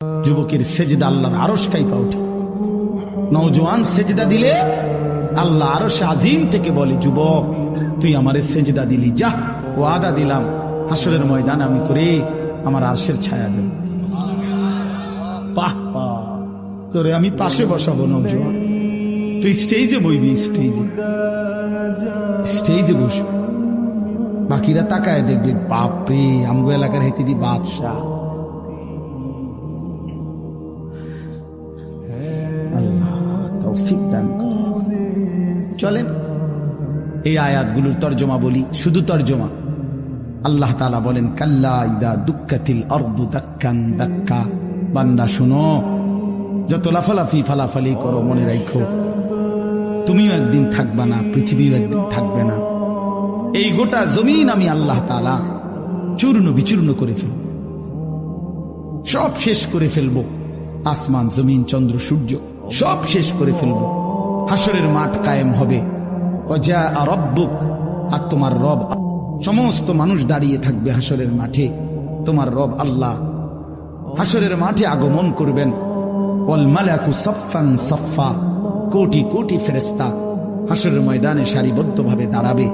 যুবকের সেজদা আল্লাহর আরশ কাইপা ওঠে। নওজোয়ান সেজদা দিলে আল্লাহ আরশ আজিম থেকে বলে, যুবক তুই আমারে সেজদা দিলি, যা ওয়াদা দিলাম হাসরের ময়দানে আমি তোরে আমার আরশের ছায়া দেব। বাহ বাহ, তোরে আমি পাশে বসাবো নওজোয়ান, তুই স্টেজে বইবি, স্টেজে বসবি, বাকিরা তাকায় দেখবে, বাপরে আমগো এলাকার হেতে দি বাদশাহ। আল্লাহ তৌফিক দান করুন। চলেন এই আয়াতগুলোর তর্জমা বলি, শুধু তর্জমা। আল্লাহ তাআলা বলেন, কাল্লা ইদা দুক্কাতিল আরদু দাক্কান দাক্কা। বান্দা শুনো, যত লাফালাফি ফালাফালি করো মনে রাখো তুমিও একদিন থাকবা না, পৃথিবীও একদিন থাকবে না। এই গোটা জমিন আমি আল্লাহ তাআলা চূর্ণ বিচূর্ণ করে ফেলব, সব শেষ করে ফেলব। আসমান জমিন চন্দ্র সূর্য সব শেষ করে ফেলব। হাসরের মাঠ কায়েম হবে। ওয়া রাব্বুক, আর তোমার রব, সমস্ত মানুষ দাঁড়িয়ে থাকবে হাসরের মাঠে। তোমার রব আল্লাহ হাসরের মাঠে আগমন করবেন। ওয়াল মালাকু সাফফান সাফফা, কোটি কোটি ফেরেশতা হাসরের ময়দানে সারিবদ্ধভাবে দাঁড়াবে।